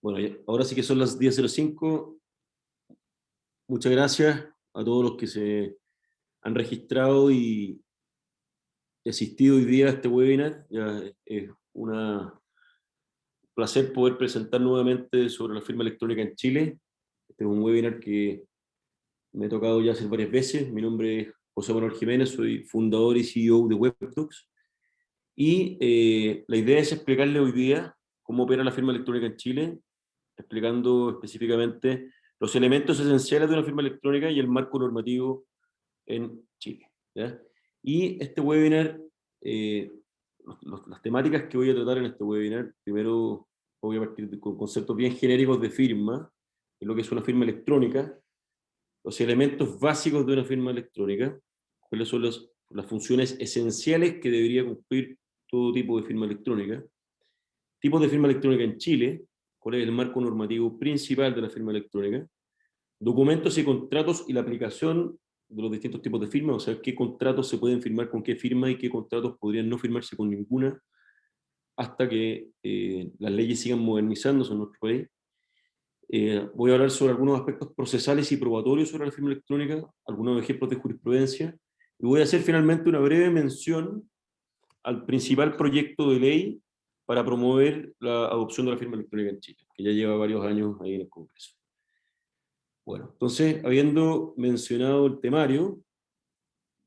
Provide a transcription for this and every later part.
Bueno, ahora sí que son las 10:05. Muchas gracias a todos los que se han registrado y asistido hoy día a este webinar. Ya es un placer poder presentar nuevamente sobre la firma electrónica en Chile. Este es un webinar que me ha tocado ya hacer varias veces. Mi nombre es José Manuel Jiménez, soy fundador y CEO de WebDocs. Y la idea es explicarle hoy día cómo opera la firma electrónica en Chile, explicando específicamente los elementos esenciales de una firma electrónica y el marco normativo en Chile, ¿ya? Y este webinar, las temáticas que voy a tratar en este webinar, primero voy a partir con conceptos bien genéricos de firma, de lo que es una firma electrónica, los elementos básicos de una firma electrónica, cuáles son las funciones esenciales que debería cumplir todo tipo de firma electrónica, tipos de firma electrónica en Chile, cuál es el marco normativo principal de la firma electrónica, documentos y contratos y la aplicación de los distintos tipos de firmas, o sea, qué contratos se pueden firmar con qué firma y qué contratos podrían no firmarse con ninguna, hasta que las leyes sigan modernizándose en nuestro país. Voy a hablar sobre algunos aspectos procesales y probatorios sobre la firma electrónica, algunos ejemplos de jurisprudencia, y voy a hacer finalmente una breve mención al principal proyecto de ley para promover la adopción de la firma electrónica en Chile, que ya lleva varios años ahí en el Congreso. Bueno, entonces, habiendo mencionado el temario,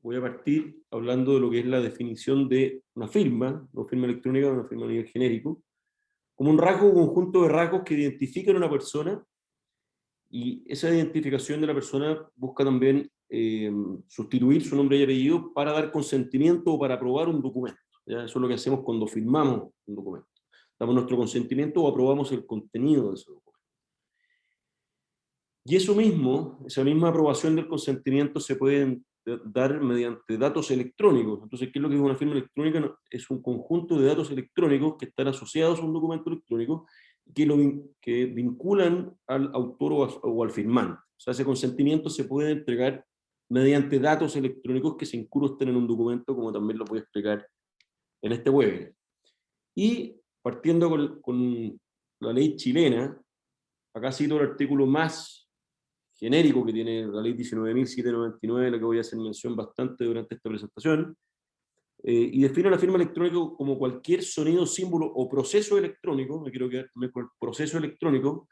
voy a partir hablando de lo que es la definición de una firma, no firma electrónica, una firma a nivel genérico, como un rasgo o conjunto de rasgos que identifican a una persona, y esa identificación de la persona busca también sustituir su nombre y apellido para dar consentimiento o para aprobar un documento, ¿ya? Eso es lo que hacemos cuando firmamos un documento. Damos nuestro consentimiento o aprobamos el contenido de ese documento. Y eso mismo, esa misma aprobación del consentimiento se puede dar mediante datos electrónicos. Entonces, ¿qué es lo que es una firma electrónica? Es un conjunto de datos electrónicos que están asociados a un documento electrónico que vinculan al autor o al firmante. O sea, ese consentimiento se puede entregar mediante datos electrónicos que se incrustan en un documento, como también lo voy a explicar en este webinar. Y partiendo con la ley chilena, acá cito el artículo más genérico que tiene la ley 19.799, la que voy a hacer mención bastante durante esta presentación, y define la firma electrónica como cualquier sonido, símbolo o proceso electrónico, me quiero quedar con el proceso electrónico,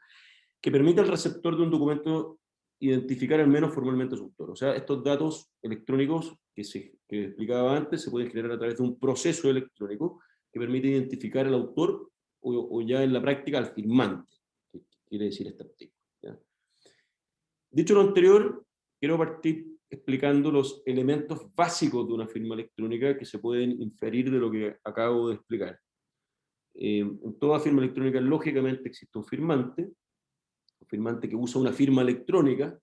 que permita al receptor de un documento identificar al menos formalmente a su autor. O sea, estos datos electrónicos que explicaba antes se pueden generar a través de un proceso electrónico que permite identificar al autor o ya en la práctica al firmante, que quiere decir este artículo, ¿ya? Dicho lo anterior, quiero partir explicando los elementos básicos de una firma electrónica que se pueden inferir de lo que acabo de explicar. En toda firma electrónica, lógicamente, existe un firmante que usa una firma electrónica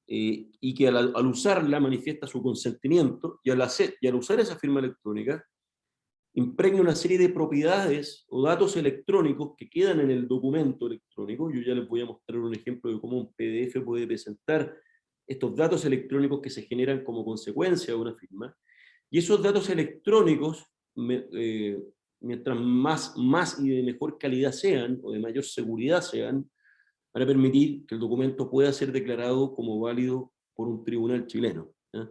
y que al usarla manifiesta su consentimiento, y al usar esa firma electrónica impregna una serie de propiedades o datos electrónicos que quedan en el documento electrónico. Yo ya les voy a mostrar un ejemplo de cómo un PDF puede presentar estos datos electrónicos que se generan como consecuencia de una firma. Y esos datos electrónicos, mientras más y de mejor calidad sean, o de mayor seguridad sean, van a permitir que el documento pueda ser declarado como válido por un tribunal chileno, ¿ya?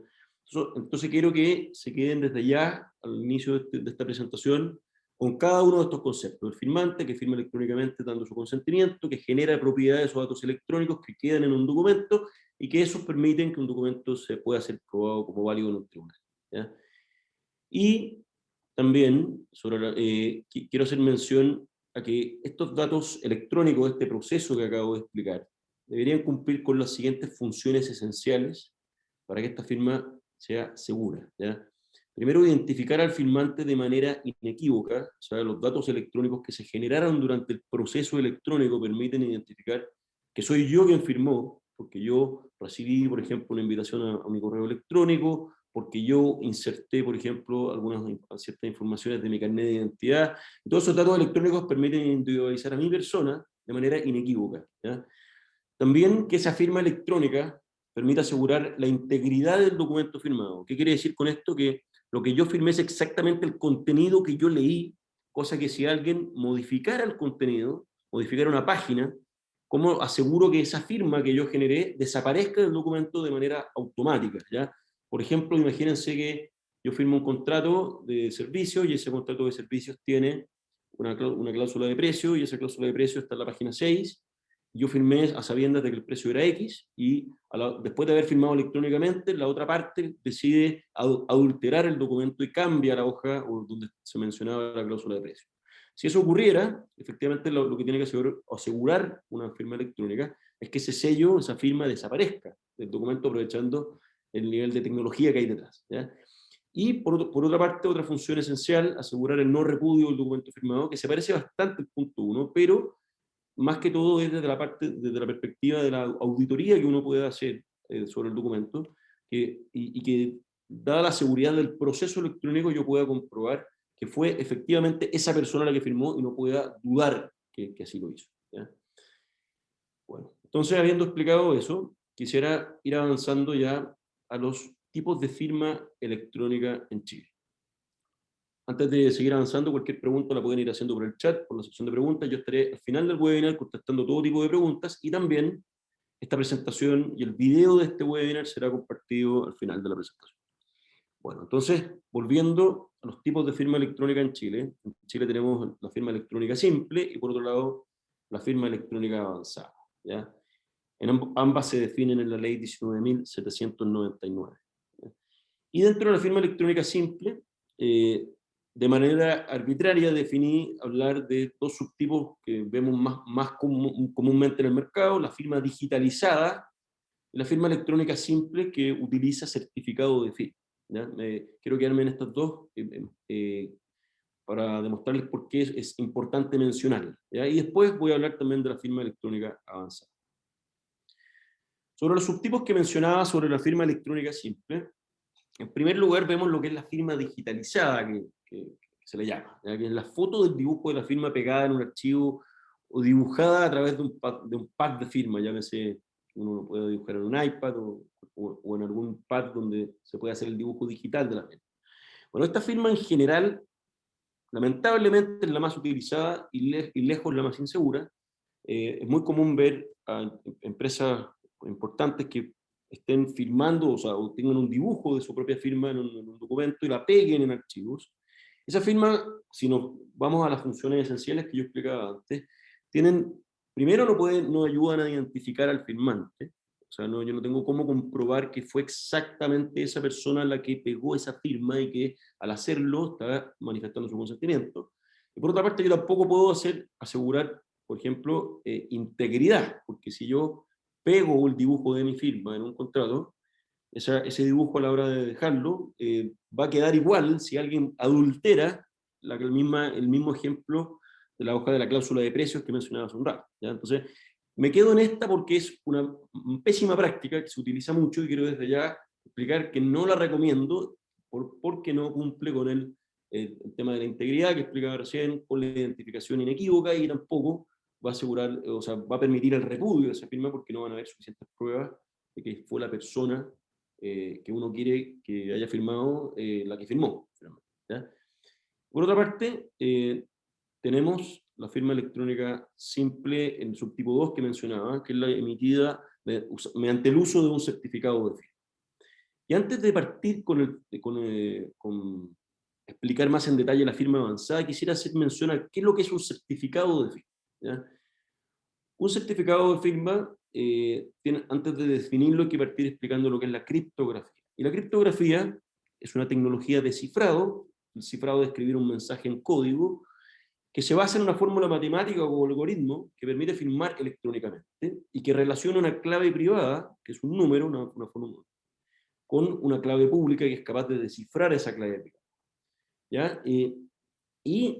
Entonces quiero que se queden desde ya, al inicio de esta presentación, con cada uno de estos conceptos. El firmante, que firma electrónicamente dando su consentimiento, que genera propiedades o datos electrónicos que quedan en un documento, y que esos permiten que un documento se pueda ser probado como válido en un tribunal, ¿ya? Y también quiero hacer mención a que estos datos electrónicos de este proceso que acabo de explicar deberían cumplir con las siguientes funciones esenciales para que esta firma sea segura, ¿ya? Primero, identificar al firmante de manera inequívoca. O sea, los datos electrónicos que se generaron durante el proceso electrónico permiten identificar que soy yo quien firmó, porque yo recibí, por ejemplo, una invitación a mi correo electrónico, porque yo inserté, por ejemplo, ciertas informaciones de mi carnet de identidad. Todos esos datos electrónicos permiten individualizar a mi persona de manera inequívoca, ¿ya? También que esa firma electrónica permite asegurar la integridad del documento firmado. ¿Qué quiere decir con esto? Que lo que yo firmé es exactamente el contenido que yo leí, cosa que si alguien modificara el contenido, modificar una página, ¿cómo aseguro que esa firma que yo generé desaparezca del documento de manera automática? ¿Ya? Por ejemplo, imagínense que yo firmo un contrato de servicio y ese contrato de servicios tiene una cláusula de precio y esa cláusula de precio está en la página 6. Yo firmé a sabiendas de que el precio era X y después de haber firmado electrónicamente, la otra parte decide adulterar el documento y cambia la hoja donde se mencionaba la cláusula de precio. Si eso ocurriera, efectivamente lo que tiene que asegurar una firma electrónica es que ese sello, esa firma desaparezca del documento aprovechando el nivel de tecnología que hay detrás, ¿ya? Y por otra parte, otra función esencial, asegurar el no repudio del documento firmado, que se parece bastante al punto 1, pero más que todo es desde la perspectiva de la auditoría que uno puede hacer sobre el documento, y que, dada la seguridad del proceso electrónico, yo pueda comprobar que fue efectivamente esa persona la que firmó y no pueda dudar que así lo hizo, ¿ya? Bueno, entonces, habiendo explicado eso, quisiera ir avanzando ya a los tipos de firma electrónica en Chile. Antes de seguir avanzando, cualquier pregunta la pueden ir haciendo por el chat, por la sección de preguntas. Yo estaré al final del webinar contestando todo tipo de preguntas, y también esta presentación y el video de este webinar será compartido al final de la presentación. Bueno, entonces, volviendo a los tipos de firma electrónica en Chile. En Chile tenemos la firma electrónica simple y, por otro lado, la firma electrónica avanzada, ¿ya? Ambas se definen en la ley 19.799. ¿Ya? Y dentro de la firma electrónica simple, de manera arbitraria definí hablar de dos subtipos que vemos más comúnmente en el mercado: la firma digitalizada y la firma electrónica simple que utiliza certificado de firma, ¿ya? Quiero quedarme en estas dos para demostrarles por qué es importante mencionarlas, ¿ya? Y después voy a hablar también de la firma electrónica avanzada. Sobre los subtipos que mencionaba sobre la firma electrónica simple, en primer lugar vemos lo que es la firma digitalizada, que se le llama, ¿ya? Que es la foto del dibujo de la firma pegada en un archivo o dibujada a través de un pad de firma, llámese, uno lo puede dibujar en un iPad o en algún pad donde se puede hacer el dibujo digital de la firma. Bueno, esta firma en general, lamentablemente, es la más utilizada y lejos la más insegura. Es muy común ver a empresas importantes que estén firmando, o tengan un dibujo de su propia firma en un documento y la peguen en archivos. Esa firma, si nos vamos a las funciones esenciales que yo explicaba antes, primero no ayudan a identificar al firmante. O sea, yo no tengo cómo comprobar que fue exactamente esa persona la que pegó esa firma y que al hacerlo está manifestando su consentimiento. Y por otra parte, yo tampoco puedo asegurar, por ejemplo, integridad, porque si yo pego el dibujo de mi firma en un contrato, ese dibujo a la hora de dejarlo va a quedar igual si alguien adultera el mismo ejemplo de la hoja de la cláusula de precios que mencionaba hace un rato, ¿ya? Entonces, me quedo en esta porque es una pésima práctica que se utiliza mucho y quiero desde ya explicar que no la recomiendo porque no cumple con el tema de la integridad que explicaba recién, con la identificación inequívoca, y tampoco va a asegurar, o sea, va a permitir el repudio de esa firma porque no van a haber suficientes pruebas de que fue la persona que uno quiere que haya firmado la que firmó, ¿ya? Por otra parte, tenemos la firma electrónica simple en subtipo 2 que mencionaba, que es la emitida mediante el uso de un certificado de firma. Y antes de partir con explicar más en detalle la firma avanzada, quisiera hacer mención a qué es lo que es un certificado de firma, ¿ya? Un certificado de firma, antes de definirlo, hay que partir explicando lo que es la criptografía. Y la criptografía es una tecnología de cifrado, el cifrado de escribir un mensaje en código, que se basa en una fórmula matemática o algoritmo que permite firmar electrónicamente y que relaciona una clave privada, que es un número, una fórmula, con una clave pública que es capaz de descifrar esa clave privada, ¿ya? En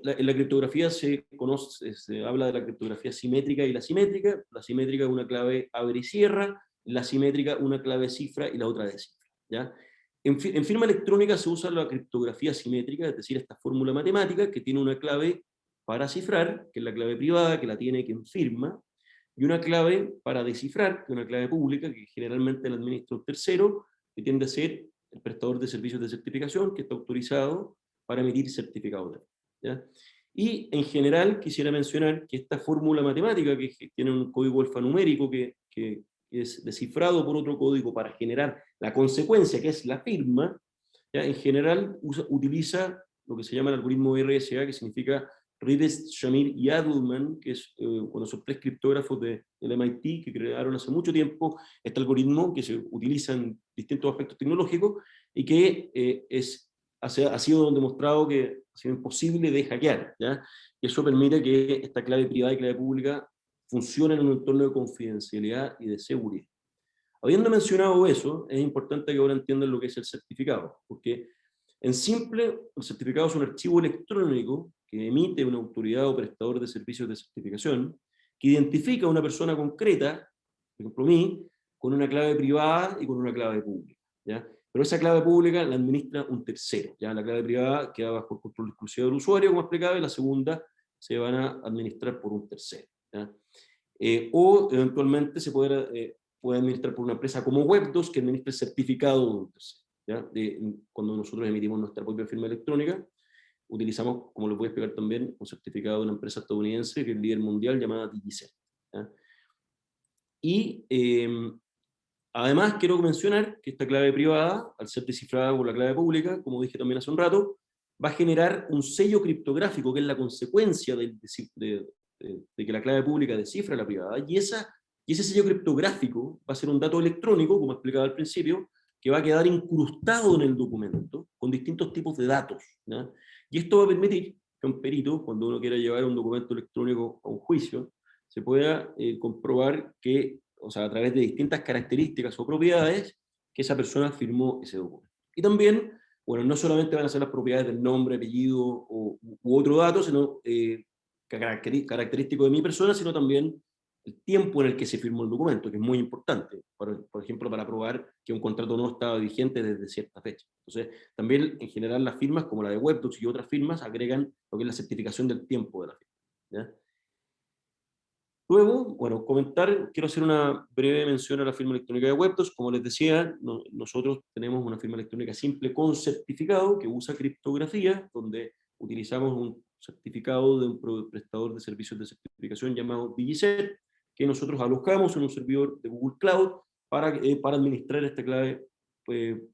la criptografía se habla de la criptografía simétrica y la simétrica. La simétrica es una clave abre y cierra, la simétrica una clave cifra y la otra descifra, ¿ya? En firma electrónica se usa la criptografía simétrica, es decir, esta fórmula matemática que tiene una clave para cifrar, que es la clave privada, que la tiene quien firma, y una clave para descifrar, que es una clave pública, que generalmente la administra un tercero, que tiende a ser el prestador de servicios de certificación, que está autorizado para emitir certificados de, ¿ya? Y en general quisiera mencionar que esta fórmula matemática, que tiene un código alfanumérico que es descifrado por otro código para generar la consecuencia, que es la firma, ¿ya? En general utiliza lo que se llama el algoritmo RSA, que significa Rivest, Shamir y Adleman, que es bueno, son tres criptógrafos del MIT que crearon hace mucho tiempo este algoritmo que se utiliza en distintos aspectos tecnológicos y que ha sido demostrado que ha sido imposible de hackear, ¿ya? Y eso permite que esta clave privada y clave pública funcionen en un entorno de confidencialidad y de seguridad. Habiendo mencionado eso, es importante que ahora entiendan lo que es el certificado, porque en simple, el certificado es un archivo electrónico que emite una autoridad o prestador de servicios de certificación, que identifica a una persona concreta, por ejemplo mí, con una clave privada y con una clave pública, ¿ya? Pero esa clave pública la administra un tercero, ¿ya? La clave privada queda bajo el control exclusivo del usuario, como explicaba, y la segunda se van a administrar por un tercero, ¿ya? O eventualmente se puede administrar por una empresa como Web2 que administra el certificado de un tercero, ¿ya? Cuando nosotros emitimos nuestra propia firma electrónica, utilizamos, como lo voy a explicar también, un certificado de una empresa estadounidense que es líder mundial llamada DigiCert, ¿ya? Y además quiero mencionar que esta clave privada, al ser descifrada por la clave pública, como dije también hace un rato, va a generar un sello criptográfico que es la consecuencia de que la clave pública descifra la privada, y ese sello criptográfico va a ser un dato electrónico, como explicaba al principio, que va a quedar incrustado en el documento con distintos tipos de datos, ¿ya? Y esto va a permitir que un perito, cuando uno quiera llevar un documento electrónico a un juicio, se pueda comprobar que, o sea, a través de distintas características o propiedades, que esa persona firmó ese documento. Y también, bueno, no solamente van a ser las propiedades del nombre, apellido u otro dato, sino característico de mi persona, sino también el tiempo en el que se firmó el documento, que es muy importante, por ejemplo, para probar que un contrato no estaba vigente desde cierta fecha. Entonces, también en general las firmas, como la de Webdocs y otras firmas, agregan lo que es la certificación del tiempo de la firma, ¿ya? Luego, bueno, quiero hacer una breve mención a la firma electrónica de Webdocs. Como les decía, nosotros tenemos una firma electrónica simple con certificado que usa criptografía, donde utilizamos un certificado de un prestador de servicios de certificación llamado DigiCert, que nosotros alojamos en un servidor de Google Cloud para administrar esta clave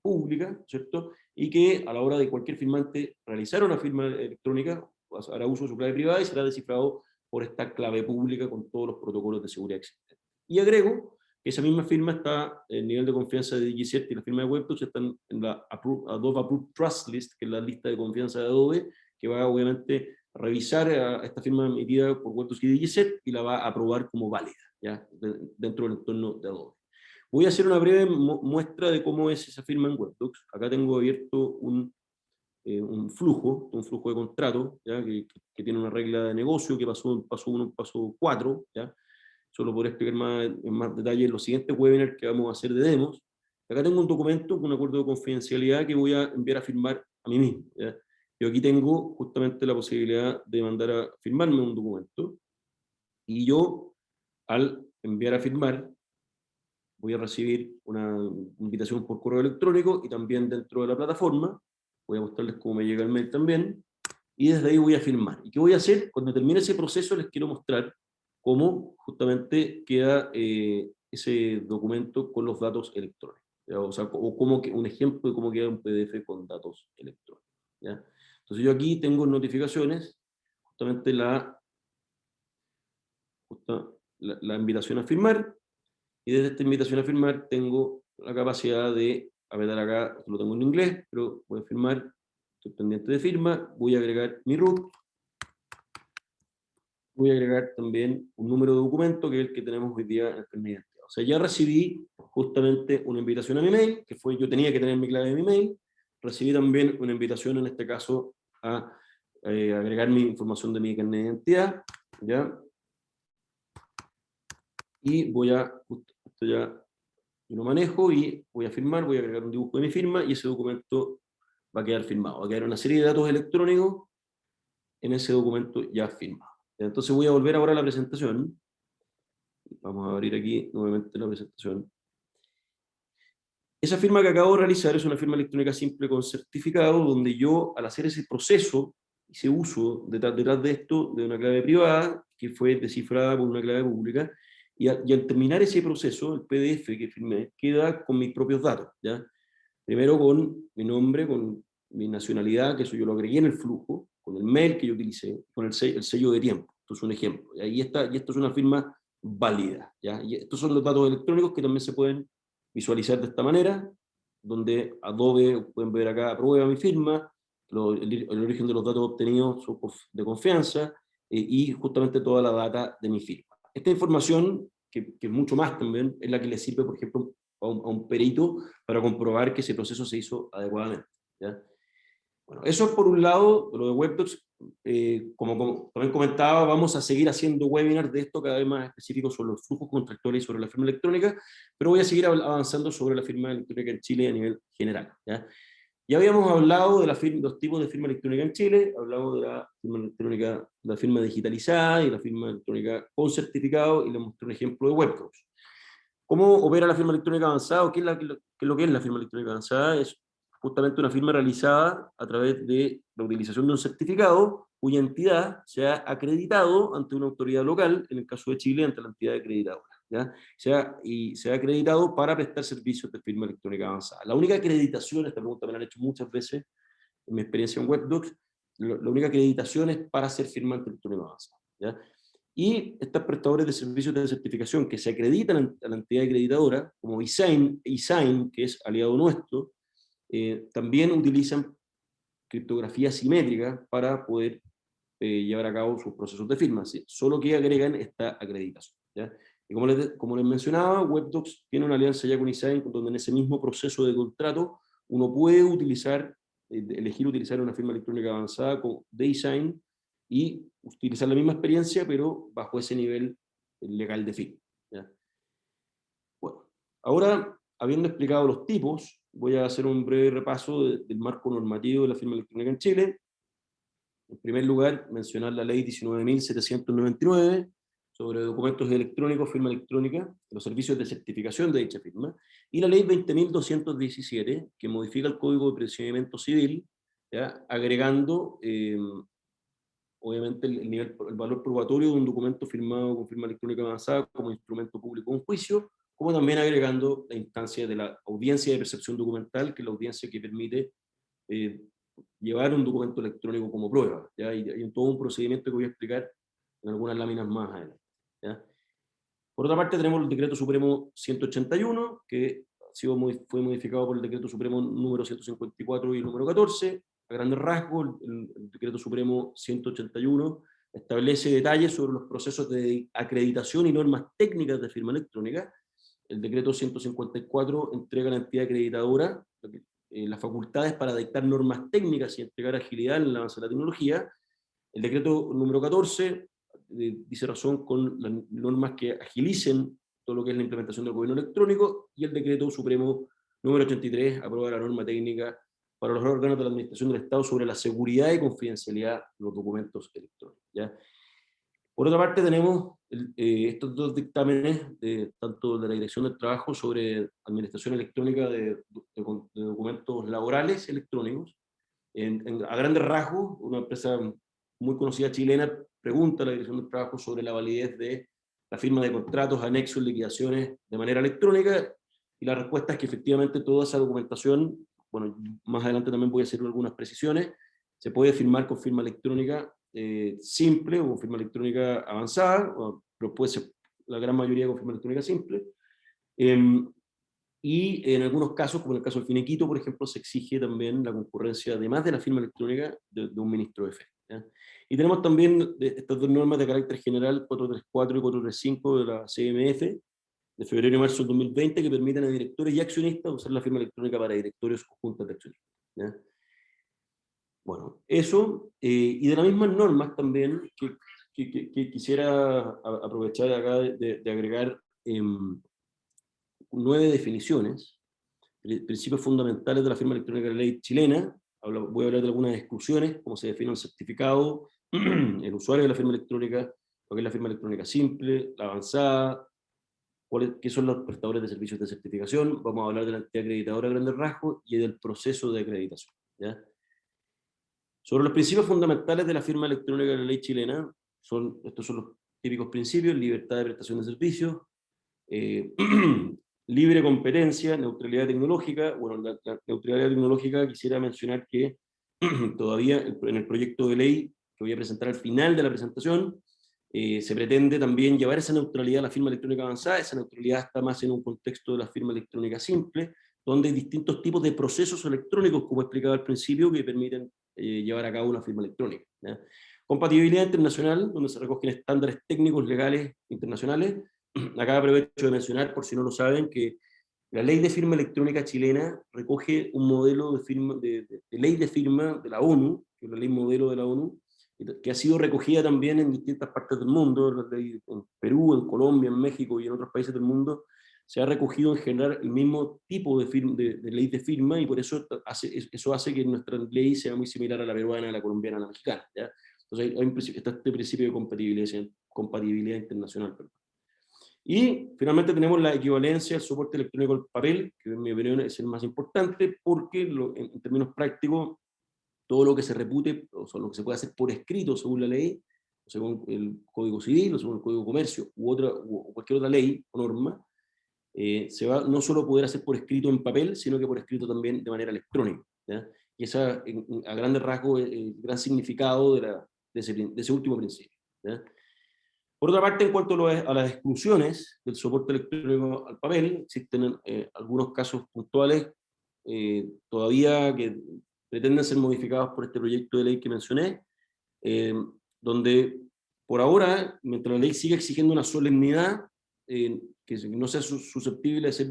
pública, ¿cierto? Y que a la hora de cualquier firmante realizar una firma electrónica, hará uso de su clave privada y será descifrado por esta clave pública con todos los protocolos de seguridad existentes. Y agrego que esa misma firma está, el nivel de confianza de DigiCert y la firma de Webdocs están en la Adobe Approved Trust List, que es la lista de confianza de Adobe, que va obviamente a revisar a esta firma emitida por Webdocs y DigiCert y la va a aprobar como válida, ¿ya? Dentro del entorno de Adobe. Voy a hacer una breve muestra de cómo es esa firma en Webdocs. Acá tengo abierto un flujo de contrato, ¿ya? Que tiene una regla de negocio que pasó en paso 1, paso 4, ¿ya? Eso lo podré explicar en más detalle en los siguientes webinars que vamos a hacer de demos. Acá tengo un documento con un acuerdo de confidencialidad que voy a enviar a firmar a mí mismo, ¿ya? Yo aquí tengo justamente la posibilidad de mandar a firmarme un documento, y yo, al enviar a firmar, voy a recibir una invitación por correo electrónico y también dentro de la plataforma. Voy a mostrarles cómo me llega el mail también, y desde ahí voy a firmar. ¿Y qué voy a hacer? Cuando termine ese proceso les quiero mostrar cómo justamente queda ese documento con los datos electrónicos, ¿ya? O sea, o cómo un ejemplo de cómo queda un PDF con datos electrónicos, ¿ya? Entonces yo aquí tengo notificaciones, justamente la invitación a firmar, y desde esta invitación a firmar tengo la capacidad de apretar acá, esto lo tengo en inglés, pero voy a firmar, estoy pendiente de firma, voy a agregar mi root, voy a agregar también un número de documento que es el que tenemos hoy día en el carnet de identidad. O sea, ya recibí justamente una invitación a mi mail, que fue, yo tenía que tener mi clave de mi mail, recibí también una invitación en este caso a agregar mi información de mi carnet de identidad, ¿ya? Y voy a, esto ya yo lo manejo y voy a firmar, voy a agregar un dibujo de mi firma y ese documento va a quedar firmado. Va a quedar una serie de datos electrónicos en ese documento ya firmado. Entonces voy a volver ahora a la presentación. Vamos a abrir aquí nuevamente la presentación. Esa firma que acabo de realizar es una firma electrónica simple con certificado, donde yo, al hacer ese proceso hice uso detrás de esto de una clave privada que fue descifrada por una clave pública, y al terminar ese proceso, el PDF que firmé queda con mis propios datos, ¿ya? Primero con mi nombre, con mi nacionalidad, que eso yo lo agregué en el flujo, con el mail que yo utilicé, con el sello de tiempo. Esto es un ejemplo. Ahí está, y esto es una firma válida, ¿ya? Y estos son los datos electrónicos que también se pueden visualizar de esta manera, donde Adobe, pueden ver acá, aprueba mi firma, el origen de los datos obtenidos son de confianza, y justamente toda la data de mi firma. Esta información, que es mucho más también, es la que le sirve, por ejemplo, a un perito para comprobar que ese proceso se hizo adecuadamente, ¿ya? Bueno, eso es por un lado, lo de WebDocs. Como también comentaba, vamos a seguir haciendo webinars de esto cada vez más específicos sobre los flujos contractuales y sobre la firma electrónica, pero voy a seguir avanzando sobre la firma electrónica en Chile a nivel general, ¿ya? Ya habíamos hablado de los tipos de firma electrónica en Chile, hablamos de la firma electrónica, la firma digitalizada y la firma electrónica con certificado, y les mostré un ejemplo de WebDocs. ¿Cómo opera la firma electrónica avanzada? ¿Qué es lo que es la firma electrónica avanzada? Es justamente una firma realizada a través de la utilización de un certificado cuya entidad se ha acreditado ante una autoridad local, en el caso de Chile, ante la entidad acreditadora, ¿ya? Se ha acreditado para prestar servicios de firma electrónica avanzada. La única acreditación, esta pregunta me la han hecho muchas veces en mi experiencia en WebDocs, la única acreditación es para ser firmante electrónico avanzado, ¿ya? Y estos prestadores de servicios de certificación que se acreditan a la entidad acreditadora, como eSign, que es aliado nuestro, también utilizan criptografía simétrica para poder llevar a cabo sus procesos de firma, ¿sí? Solo que agregan esta acreditación, ¿ya? Y como les mencionaba, WebDocs tiene una alianza ya con eSign, donde en ese mismo proceso de contrato uno puede elegir utilizar una firma electrónica avanzada de eSign y utilizar la misma experiencia, pero bajo ese nivel legal de firma, ¿ya? Bueno, ahora, habiendo explicado los tipos, voy a hacer un breve repaso del marco normativo de la firma electrónica en Chile. En primer lugar, mencionar la ley 19.799 sobre documentos electrónicos, firma electrónica, los servicios de certificación de dicha firma, y la ley 20.217, que modifica el Código de Procedimiento Civil, ¿ya? Agregando, obviamente, el valor probatorio de un documento firmado con firma electrónica avanzada como instrumento público en juicio, como también agregando la instancia de la audiencia de percepción documental, que es la audiencia que permite eh, llevar un documento electrónico como prueba, ¿ya? Y en todo un procedimiento que voy a explicar en algunas láminas más adelante, ¿ya? Por otra parte, tenemos el Decreto Supremo 181, que fue modificado por el Decreto Supremo número 154 y el número 14. A grandes rasgos, el Decreto Supremo 181 establece detalles sobre los procesos de acreditación y normas técnicas de firma electrónica. El Decreto 154 entrega a la entidad acreditadora las facultades para dictar normas técnicas y entregar agilidad en el avance de la tecnología. El decreto número 14 dice razón con las normas que agilicen todo lo que es la implementación del gobierno electrónico, y el decreto supremo número 83 aprueba la norma técnica para los órganos de la administración del Estado sobre la seguridad y confidencialidad de los documentos electrónicos, ¿ya? Por otra parte, tenemos estos dos dictámenes, tanto de la Dirección del Trabajo sobre administración electrónica de documentos laborales electrónicos. A grandes rasgos, una empresa muy conocida chilena pregunta a la Dirección del Trabajo sobre la validez de la firma de contratos, anexos, liquidaciones de manera electrónica, y la respuesta es que efectivamente toda esa documentación, bueno, más adelante también voy a hacer algunas precisiones, se puede firmar con firma electrónica simple o con firma electrónica avanzada, pero puede ser la gran mayoría con firma electrónica simple. Y en algunos casos, como en el caso del finiquito, por ejemplo, se exige también la concurrencia, además de la firma electrónica, de un ministro de fe, ¿ya? Y tenemos también estas dos normas de carácter general, 434 y 435 de la CMF, de febrero y marzo del 2020, que permiten a directores y accionistas usar la firma electrónica para directorios o juntas de accionistas, ¿ya? Bueno, eso, y de las mismas normas también, que quisiera aprovechar acá de agregar 9 definiciones, principios fundamentales de la firma electrónica de la ley chilena. Voy a hablar de algunas exclusiones, cómo se define un certificado, el usuario de la firma electrónica, lo que es la firma electrónica simple, la avanzada, qué son los prestadores de servicios de certificación. Vamos a hablar de la entidad acreditadora a grandes rasgos y del proceso de acreditación, ¿ya? Sobre los principios fundamentales de la firma electrónica de la ley chilena, estos son los típicos principios: libertad de prestación de servicios, eh, libre competencia, neutralidad tecnológica. Bueno, la neutralidad tecnológica quisiera mencionar que todavía en el proyecto de ley que voy a presentar al final de la presentación, se pretende también llevar esa neutralidad a la firma electrónica avanzada. Esa neutralidad está más en un contexto de la firma electrónica simple, donde hay distintos tipos de procesos electrónicos, como explicaba al principio, que permiten llevar a cabo una firma electrónica, ¿ya? Compatibilidad internacional, donde se recogen estándares técnicos legales internacionales. Acá aprovecho de mencionar, por si no lo saben, que la ley de firma electrónica chilena recoge un modelo de, firma, de ley de firma de la ONU, que es la ley modelo de la ONU, que ha sido recogida también en distintas partes del mundo, en Perú, en Colombia, en México y en otros países del mundo. Se ha recogido en general el mismo tipo de ley de firma, y por eso eso hace que nuestra ley sea muy similar a la peruana, a la colombiana, a la mexicana, ¿ya? Entonces está este principio de compatibilidad internacional. Perdón. Y finalmente tenemos la equivalencia al soporte electrónico al papel, que en mi opinión es el más importante, porque en términos prácticos, todo lo que se repute, o sea, lo que se puede hacer por escrito según la ley, o según el Código Civil, o según el Código de Comercio, u cualquier otra ley o norma, se va no solo poder hacer por escrito en papel, sino que por escrito también de manera electrónica, ¿ya? Y esa, a grandes rasgos, el gran significado de ese último principio, ¿ya? Por otra parte, en cuanto a las exclusiones del soporte electrónico al papel, existen algunos casos puntuales todavía que pretenden ser modificados por este proyecto de ley que mencioné, eh, donde por ahora, mientras la ley sigue exigiendo una solemnidad que no sea susceptible de ser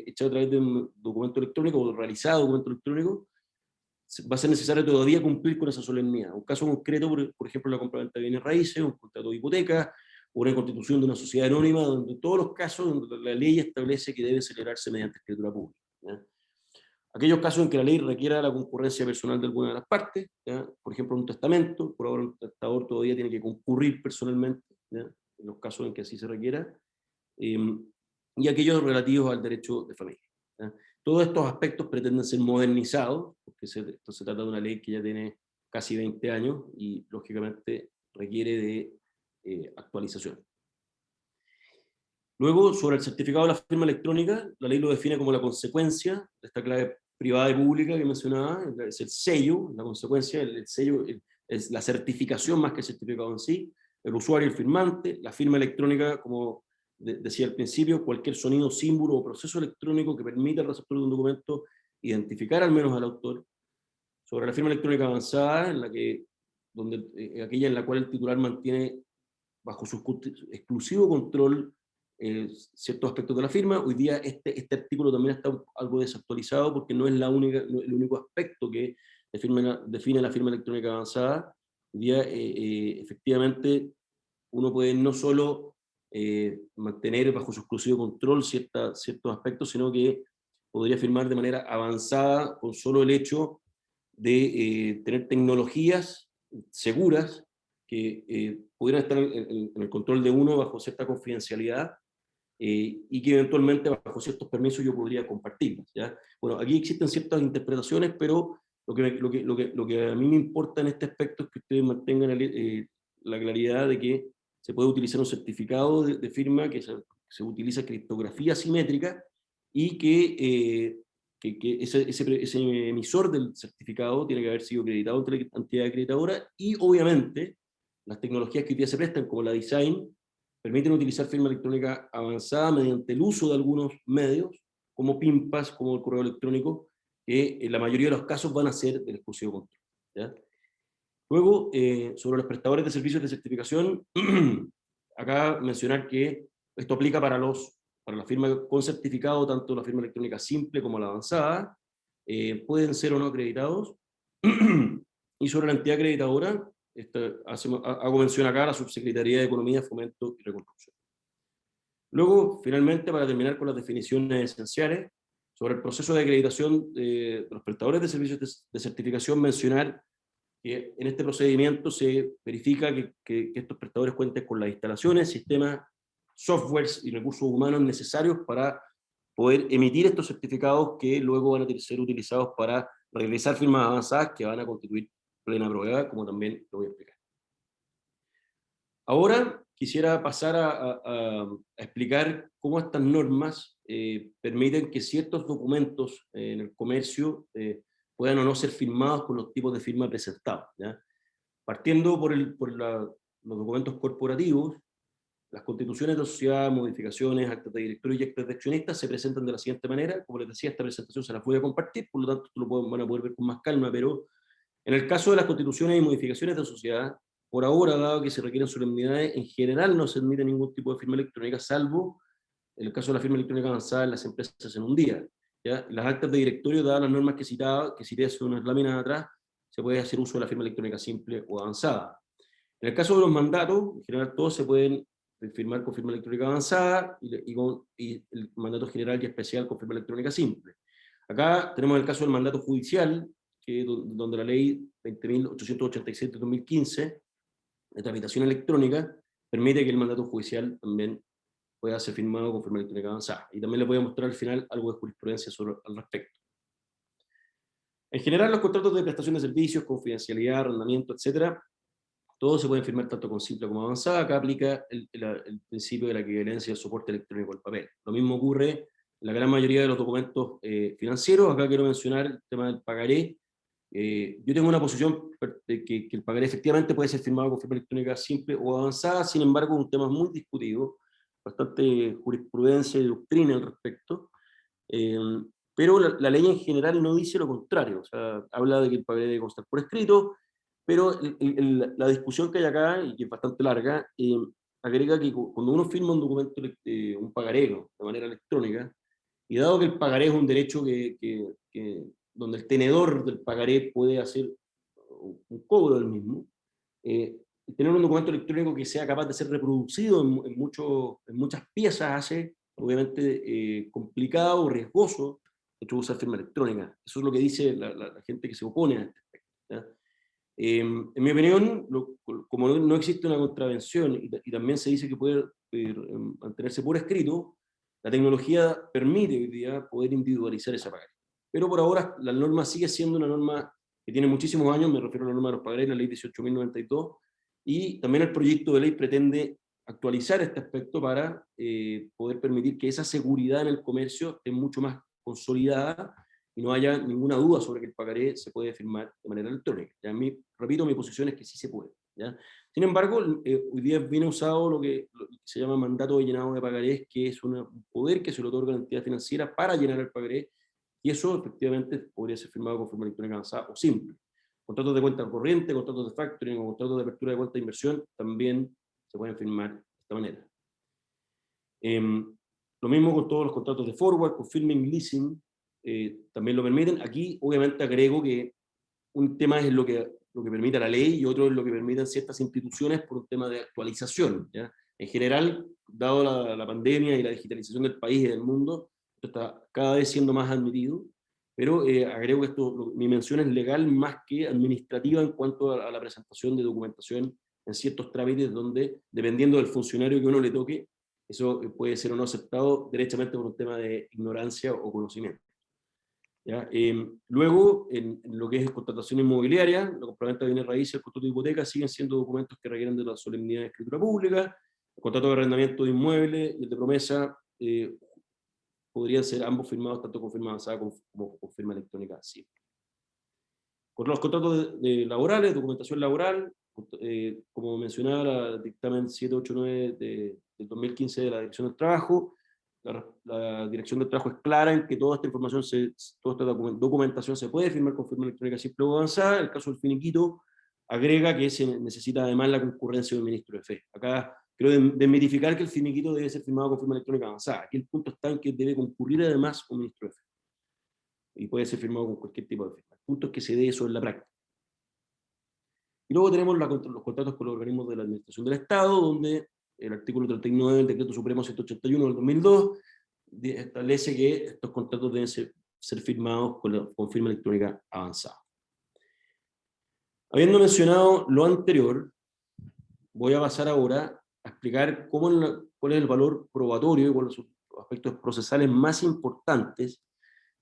hecha a través de un documento electrónico o realizado documento electrónico, va a ser necesario todavía cumplir con esa solemnidad. Un caso concreto, por ejemplo, la compraventa de bienes raíces, un contrato de hipoteca, o una constitución de una sociedad anónima, donde todos los casos donde la ley establece que debe celebrarse mediante escritura pública, ¿ya? Aquellos casos en que la ley requiera la concurrencia personal de alguna de las partes, ¿ya? Por ejemplo, un testamento, por ahora un testador todavía tiene que concurrir personalmente, ¿ya? En los casos en que así se requiera, eh, y aquellos relativos al derecho de familia, ¿ya? Todos estos aspectos pretenden ser modernizados, porque esto se trata de una ley que ya tiene casi 20 años y lógicamente requiere de actualización. Luego, sobre el certificado de la firma electrónica, la ley lo define como la consecuencia de esta clave privada y pública que mencionaba, es el sello, la consecuencia, el sello, es la certificación más que el certificado en sí, el usuario, el firmante, la firma electrónica, como decía al principio, cualquier sonido, símbolo o proceso electrónico que permita al receptor de un documento identificar al menos al autor. Sobre la firma electrónica avanzada, aquella en la cual el titular mantiene bajo su exclusivo control ciertos aspectos de la firma. Hoy día este artículo también está algo desactualizado porque no es el único aspecto que define la firma electrónica avanzada. Hoy día, efectivamente, uno puede no solo mantener bajo su exclusivo control ciertos aspectos, sino que podría firmar de manera avanzada con solo el hecho de tener tecnologías seguras que pudieran estar en el control de uno bajo cierta confidencialidad, y que eventualmente bajo ciertos permisos yo podría compartirlas, ¿ya? Bueno, aquí existen ciertas interpretaciones, pero lo que a mí me importa en este aspecto es que ustedes mantengan la claridad de que se puede utilizar un certificado de firma que se utiliza criptografía simétrica, y que ese emisor del certificado tiene que haber sido acreditado ante la entidad acreditadora, y obviamente las tecnologías que hoy día se prestan, como la design, permiten utilizar firma electrónica avanzada mediante el uso de algunos medios, como PIMPAS, como el correo electrónico, que en la mayoría de los casos van a ser del exclusivo control, ¿ya? Luego, sobre los prestadores de servicios de certificación, acá mencionar que esto aplica para la firma con certificado, tanto la firma electrónica simple como la avanzada, pueden ser o no acreditados. Y sobre la entidad acreditadora, hago mención acá a la Subsecretaría de Economía, Fomento y Reconstrucción. Luego, finalmente, para terminar con las definiciones esenciales, sobre el proceso de acreditación de los prestadores de servicios de certificación, mencionar que en este procedimiento se verifica que estos prestadores cuenten con las instalaciones, sistemas, softwares y recursos humanos necesarios para poder emitir estos certificados, que luego van a ser utilizados para realizar firmas avanzadas que van a constituir plena prueba, como también lo voy a explicar. Ahora quisiera pasar a explicar cómo estas normas permiten que ciertos documentos en el comercio puedan o no ser firmados con los tipos de firma presentados, ¿ya? Partiendo los documentos corporativos, las constituciones de sociedad, modificaciones, actas de directorio y actas de accionistas se presentan de la siguiente manera. Como les decía, esta presentación se la voy a compartir, por lo tanto van a poder ver con más calma, pero en el caso de las constituciones y modificaciones de sociedad, por ahora, dado que se requieren solemnidades, en general no se admite ningún tipo de firma electrónica, salvo en el caso de la firma electrónica avanzada en las empresas en un día, ¿ya? Las actas de directorio, dadas las normas que cité hace unas láminas atrás, se puede hacer uso de la firma electrónica simple o avanzada. En el caso de los mandatos, en general todos se pueden firmar con firma electrónica avanzada y el mandato general y especial con firma electrónica simple. Acá tenemos el caso del mandato judicial, donde la ley 20.887 de 2015, de tramitación electrónica, permite que el mandato judicial también pueda ser firmado con firma electrónica avanzada. Y también les voy a mostrar al final algo de jurisprudencia al respecto. En general, los contratos de prestación de servicios, confidencialidad, arrendamiento, etc., todos se pueden firmar tanto con simple como avanzada. Acá aplica el principio de la equivalencia del soporte electrónico al papel. Lo mismo ocurre en la gran mayoría de los documentos financieros. Acá quiero mencionar el tema del pagaré. Yo tengo una posición de que el pagaré efectivamente puede ser firmado con firma electrónica simple o avanzada, sin embargo es un tema muy discutido, bastante jurisprudencia y doctrina al respecto, pero la ley en general no dice lo contrario, o sea, habla de que el pagaré debe constar por escrito, pero la discusión que hay acá, y que es bastante larga, agrega que cuando uno firma un documento, un pagaré de manera electrónica, y dado que el pagaré es un derecho donde el tenedor del pagaré puede hacer un cobro del mismo, tener un documento electrónico que sea capaz de ser reproducido en muchas piezas hace, obviamente, complicado o riesgoso introducir firma electrónica. Eso es lo que dice la gente que se opone a este aspecto, ¿ya? En mi opinión, como no existe una contravención y también se dice que puede mantenerse por escrito, la tecnología permite hoy día poder individualizar esa pagaré. Pero por ahora la norma sigue siendo una norma que tiene muchísimos años, me refiero a la norma de los pagarés, la ley 18.092, y también el proyecto de ley pretende actualizar este aspecto para poder permitir que esa seguridad en el comercio esté mucho más consolidada y no haya ninguna duda sobre que el pagaré se puede firmar de manera electrónica. Ya repito, mi posición es que sí se puede, ¿ya? Sin embargo, hoy día viene usado lo que se llama mandato de llenado de pagarés, que es un poder que se le otorga a la entidad financiera para llenar el pagaré, y eso efectivamente podría ser firmado con forma electrónica avanzada o simple. Contratos de cuenta corriente, contratos de factoring o contratos de apertura de cuenta de inversión también se pueden firmar de esta manera. Lo mismo con todos los contratos de forward, confirming, leasing, también lo permiten. Aquí obviamente agrego que un tema es lo que permite la ley y otro es lo que permiten ciertas instituciones por un tema de actualización, ¿ya? En general, dado la pandemia y la digitalización del país y del mundo, esto está cada vez siendo más admitido, pero agrego que mi mención es legal más que administrativa en cuanto a la presentación de documentación en ciertos trámites donde, dependiendo del funcionario que uno le toque, eso puede ser o no aceptado derechamente por un tema de ignorancia o conocimiento, ¿ya? Luego, en lo que es contratación inmobiliaria, la compraventa de bienes raíces, el contrato de hipoteca siguen siendo documentos que requieren de la solemnidad de escritura pública. El contrato de arrendamiento de inmuebles y el de promesa podrían ser ambos firmados tanto con firma avanzada como con firma electrónica simple. Con los contratos laborales, documentación laboral, como mencionaba el dictamen 789 del 2015 de la Dirección del Trabajo, la Dirección del Trabajo es clara en que toda esta información, toda esta documentación se puede firmar con firma electrónica simple o avanzada. El caso del finiquito agrega que se necesita además la concurrencia del ministro de Fe. Acá quiero desmitificar que el finiquito debe ser firmado con firma electrónica avanzada. Aquí el punto está en que debe concurrir además un ministro de Fe. Y puede ser firmado con cualquier tipo de firma. El punto es que se dé eso en la práctica. Y luego tenemos los contratos con los organismos de la Administración del Estado, donde el artículo 39 del Decreto Supremo 181 del 2002 establece que estos contratos deben ser firmados con firma electrónica avanzada. Habiendo mencionado lo anterior, voy a pasar ahora a explicar cuál es el valor probatorio y cuáles son los aspectos procesales más importantes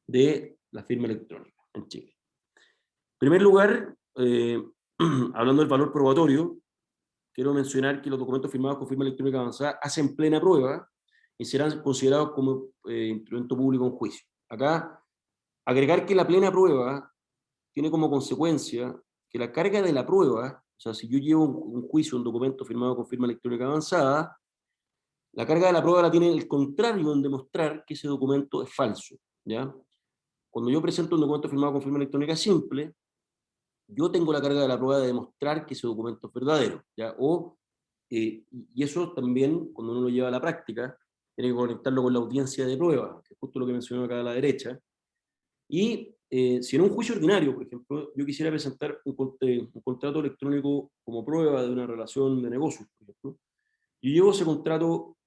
de la firma electrónica en Chile. En primer lugar, eh, hablando del valor probatorio, quiero mencionar que los documentos firmados con firma electrónica avanzada hacen plena prueba y serán considerados como instrumento público en juicio. Acá, agregar que la plena prueba tiene como consecuencia que la carga de la prueba, o sea, si yo llevo un juicio, un documento firmado con firma electrónica avanzada, la carga de la prueba la tiene el contrario en demostrar que ese documento es falso, ¿ya? Cuando yo presento un documento firmado con firma electrónica simple, yo tengo la carga de la prueba de demostrar que ese documento es verdadero, ¿ya? Y eso también, cuando uno lo lleva a la práctica, tiene que conectarlo con la audiencia de prueba, que es justo lo que mencioné acá a la derecha. Y si en un juicio ordinario, por ejemplo, yo quisiera presentar un contrato electrónico como prueba de una relación de negocios, por ejemplo, yo llevo ese contrato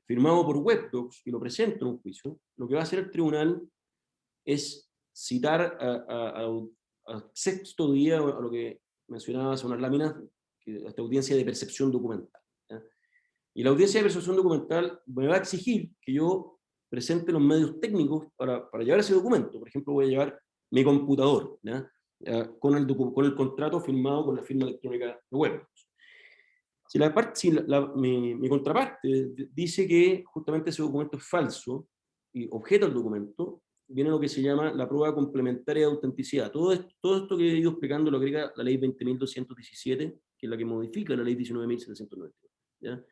firmado por Webdocs y lo presento en un juicio, lo que va a hacer el tribunal es citar a sexto día, a lo que mencionaba hace unas láminas, a esta audiencia de percepción documental, ¿ya? Y la audiencia de percepción documental me va a exigir que yo presente los medios técnicos para llevar ese documento. Por ejemplo, voy a llevar mi computador, ¿ya? Con el contrato firmado con la firma electrónica de Webdocs. Si mi contraparte dice que justamente ese documento es falso y objeta el documento, viene lo que se llama la prueba complementaria de autenticidad. Todo esto que he ido explicando lo agrega la ley 20.217, que es la que modifica la ley 19.792. ¿Ya?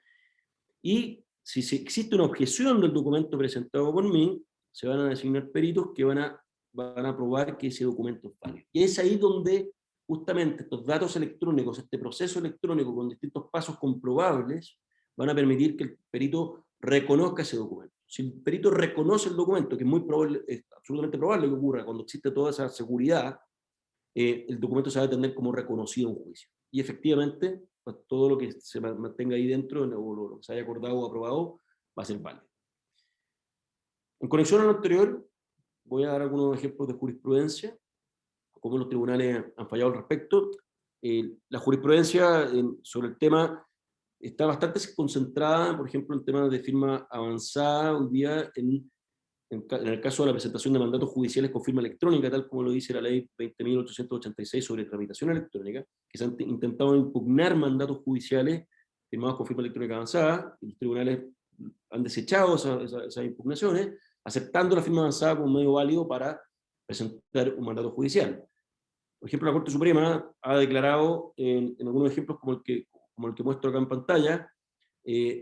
Y si existe una objeción del documento presentado por mí, se van a designar peritos que van a probar que ese documento es válido. Y es ahí donde justamente estos datos electrónicos, este proceso electrónico con distintos pasos comprobables, van a permitir que el perito reconozca ese documento. Si el perito reconoce el documento, que es muy probable, es absolutamente probable que ocurra cuando existe toda esa seguridad, el documento se va a entender como reconocido en juicio. Y efectivamente, pues, todo lo que se mantenga ahí dentro, o lo que se haya acordado o aprobado, va a ser válido. En conexión a lo anterior, voy a dar algunos ejemplos de jurisprudencia, cómo los tribunales han fallado al respecto. La jurisprudencia sobre el tema está bastante concentrada, por ejemplo, en temas de firma avanzada hoy día en el caso de la presentación de mandatos judiciales con firma electrónica, tal como lo dice la ley 20.886 sobre tramitación electrónica, que se han intentado impugnar mandatos judiciales firmados con firma electrónica avanzada, y los tribunales han desechado esas impugnaciones, aceptando la firma avanzada como medio válido para presentar un mandato judicial. Por ejemplo, la Corte Suprema ha declarado en algunos ejemplos como el que muestro acá en pantalla,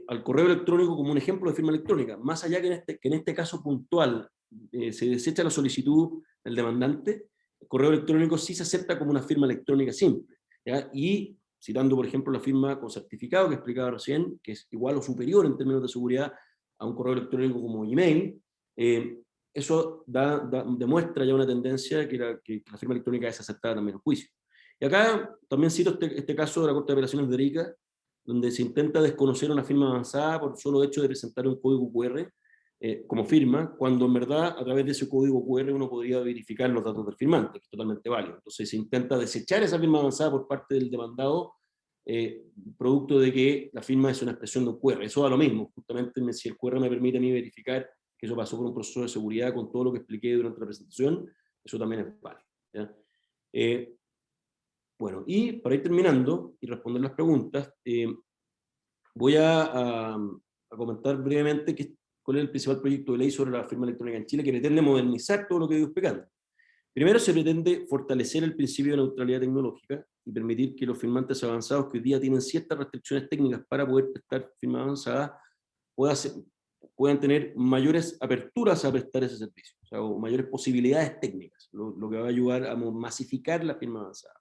al correo electrónico como un ejemplo de firma electrónica, más allá que en este caso puntual se desecha la solicitud del demandante, el correo electrónico sí se acepta como una firma electrónica simple, ¿ya? Y citando, por ejemplo, la firma con certificado que explicaba recién, que es igual o superior en términos de seguridad a un correo electrónico como email, eso demuestra ya una tendencia que la firma electrónica es aceptada también en juicio. Y acá también cito este caso de la Corte de Apelaciones de Arica, donde se intenta desconocer una firma avanzada por solo hecho de presentar un código QR como firma, cuando en verdad a través de ese código QR uno podría verificar los datos del firmante, que es totalmente válido. Entonces se intenta desechar esa firma avanzada por parte del demandado, producto de que la firma es una expresión de un QR. Eso da lo mismo, justamente si el QR me permite a mí verificar que eso pasó por un proceso de seguridad con todo lo que expliqué durante la presentación, eso también es válido, ¿ya? Bueno, y para ir terminando y responder las preguntas, voy a comentar brevemente cuál es el principal proyecto de ley sobre la firma electrónica en Chile, que pretende modernizar todo lo que he ido explicando. Primero, se pretende fortalecer el principio de neutralidad tecnológica y permitir que los firmantes avanzados que hoy día tienen ciertas restricciones técnicas para poder prestar firma avanzada puedan tener mayores aperturas a prestar ese servicio, o sea, o mayores posibilidades técnicas, lo que va a ayudar a masificar la firma avanzada.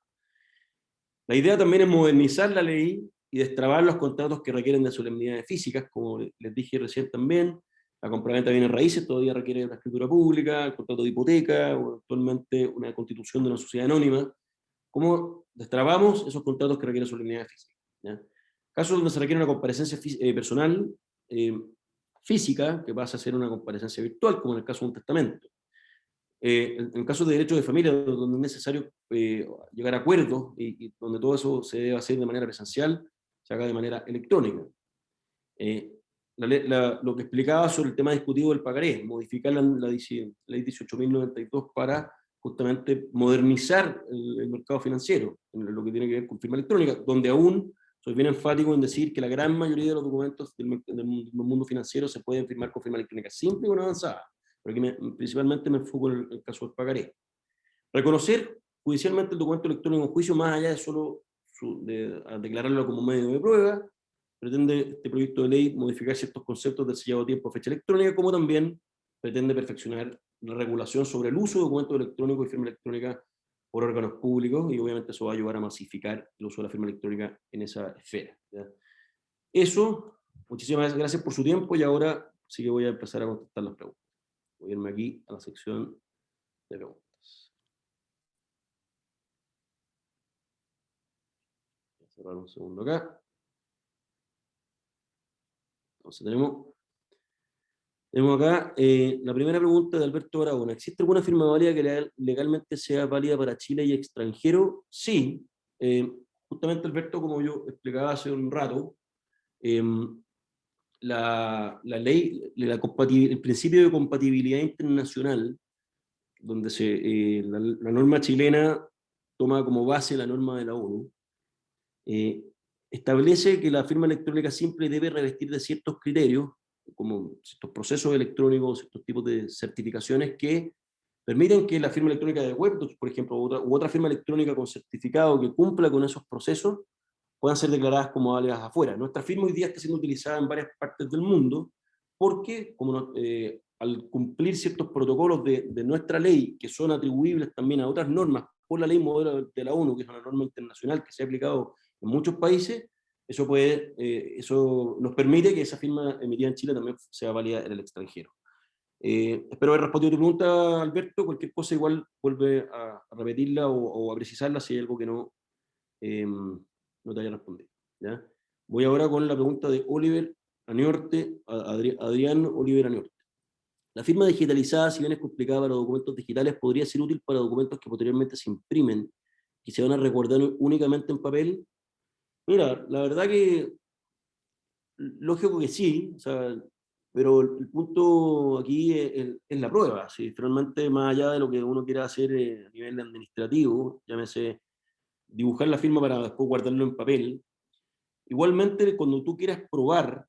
La idea también es modernizar la ley y destrabar los contratos que requieren de solemnidades físicas, como les dije recién también. La compraventa de bienes raíces todavía requiere una escritura pública, el contrato de hipoteca, o actualmente una constitución de una sociedad anónima. ¿Cómo destrabamos esos contratos que requieren solemnidades físicas? ¿Ya? Casos donde se requiere una comparecencia personal física, que pasa a ser una comparecencia virtual, como en el caso de un testamento. En casos de derechos de familia, donde es necesario llegar a acuerdos y donde todo eso se debe hacer de manera presencial, se haga de manera electrónica. Lo que explicaba sobre el tema discutido del pagaré, modificar la ley 18.092 para justamente modernizar el mercado financiero, en lo que tiene que ver con firma electrónica, donde aún soy bien enfático en decir que la gran mayoría de los documentos del mundo financiero se pueden firmar con firma electrónica simple y con avanzada, pero aquí principalmente me enfoco en el caso del pagaré. Reconocer judicialmente el documento electrónico en juicio, más allá de solo declararlo como medio de prueba, pretende este proyecto de ley modificar ciertos conceptos del sellado de tiempo fecha electrónica, como también pretende perfeccionar la regulación sobre el uso de documentos electrónicos y firma electrónica por órganos públicos, y obviamente eso va a ayudar a masificar el uso de la firma electrónica en esa esfera, ¿ya? Eso, muchísimas gracias por su tiempo, y ahora sí que voy a empezar a contestar las preguntas. Voy a irme aquí a la sección de preguntas. Voy a cerrar un segundo acá. Entonces tenemos acá la primera pregunta de Alberto Barahona. ¿Existe alguna firma válida que legalmente sea válida para Chile y extranjero? Sí. Justamente, Alberto, como yo explicaba hace un rato, la ley, el principio de compatibilidad internacional, donde la norma chilena toma como base la norma de la ONU, establece que la firma electrónica simple debe revestir de ciertos criterios, como ciertos procesos electrónicos, ciertos tipos de certificaciones que permiten que la firma electrónica de Webdocs, por ejemplo, u otra firma electrónica con certificado que cumpla con esos procesos, puedan ser declaradas como válidas afuera. Nuestra firma hoy día está siendo utilizada en varias partes del mundo porque, al cumplir ciertos protocolos de nuestra ley, que son atribuibles también a otras normas por la ley modelo de la ONU, que es una norma internacional que se ha aplicado en muchos países, eso nos permite que esa firma emitida en Chile también sea válida en el extranjero. Espero haber respondido tu pregunta, Alberto. Cualquier cosa igual vuelve a repetirla o a precisarla si hay algo que no te haya respondido, ¿ya? Voy ahora con la pregunta de Oliver Aniorte, Adrián Oliver Aniorte. La firma digitalizada, si bien es complicada para documentos digitales, podría ser útil para documentos que posteriormente se imprimen y se van a recordar únicamente en papel. Mira, la verdad que lógico que sí, o sea, pero el punto aquí es la prueba. Si finalmente, más allá de lo que uno quiera hacer a nivel administrativo, llámese dibujar la firma para después guardarlo en papel, igualmente cuando tú quieras probar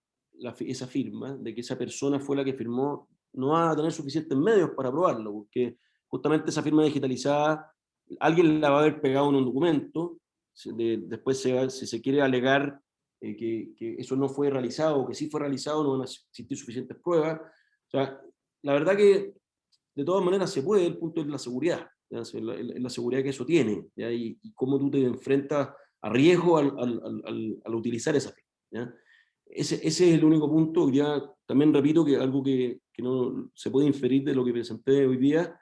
esa firma, de que esa persona fue la que firmó, no vas a tener suficientes medios para probarlo, porque justamente esa firma digitalizada, alguien la va a haber pegado en un documento, después si se quiere alegar que eso no fue realizado, o que sí fue realizado, no van a existir suficientes pruebas. O sea, la verdad que de todas maneras se puede, el punto es la seguridad, ¿ya? La seguridad que eso tiene, ¿ya? Y cómo tú te enfrentas a riesgo al utilizar esa firma, ¿ya? Ese es el único punto. Ya también repito que algo que no se puede inferir de lo que presenté hoy día: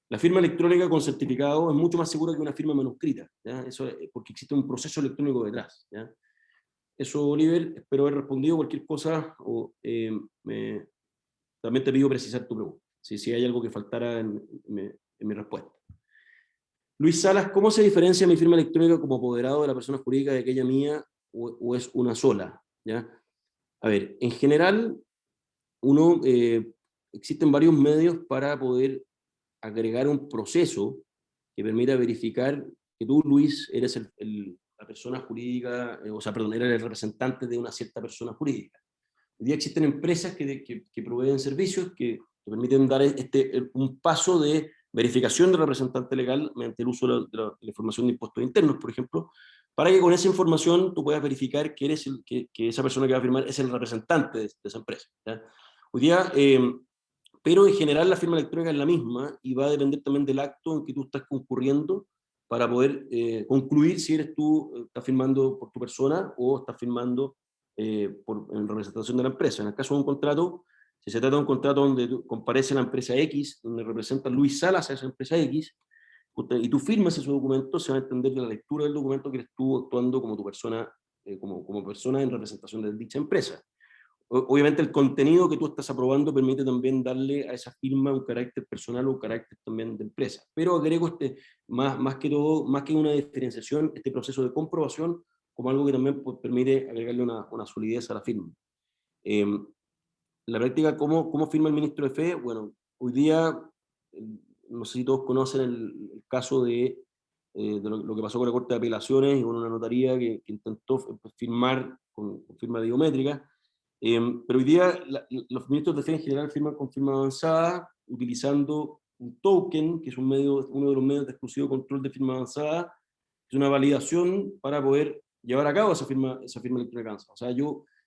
la firma electrónica con certificado es mucho más segura que una firma manuscrita, ¿ya? Eso es porque existe un proceso electrónico detrás, ¿ya? Eso, Oliver, espero haber respondido. Cualquier cosa, también te pido precisar tu pregunta, si hay algo que faltara en mi respuesta. Luis Salas, ¿cómo se diferencia mi firma electrónica como apoderado de la persona jurídica de aquella mía, o es una sola? ¿Ya? A ver, en general, existen varios medios para poder agregar un proceso que permita verificar que tú, Luis, eres la persona jurídica, o sea, perdón, eres el representante de una cierta persona jurídica. Hoy día existen empresas que proveen servicios que permiten dar un paso de verificación del representante legal mediante el uso de la información de impuestos internos, por ejemplo, para que con esa información tú puedas verificar que esa persona que va a firmar es el representante de esa empresa, ¿ya? Hoy día, pero en general la firma electrónica es la misma y va a depender también del acto en que tú estás concurriendo para poder concluir si eres tú, estás firmando por tu persona o estás firmando en representación de la empresa. En el caso de un contrato, si se trata de un contrato donde comparece la empresa X, donde representa Luis Salas a esa empresa X, y tú firmas ese documento, se va a entender de la lectura del documento que eres tú actuando como tu persona, como persona en representación de dicha empresa. Obviamente el contenido que tú estás aprobando permite también darle a esa firma un carácter personal o un carácter también de empresa. Pero agrego más que todo, más que una diferenciación, este proceso de comprobación como algo que también, pues, permite agregarle una solidez a la firma. En la práctica, ¿cómo firma el ministro de Fe? Bueno, hoy día no sé si todos conocen el caso de lo que pasó con la Corte de Apelaciones y con una notaría que intentó firmar con firma biométrica. Pero hoy día los ministros de Fe en general firman con firma avanzada, utilizando un token, que es uno de los medios de exclusivo control de firma avanzada, es una validación para poder llevar a cabo esa firma electrónica avanzada. O sea,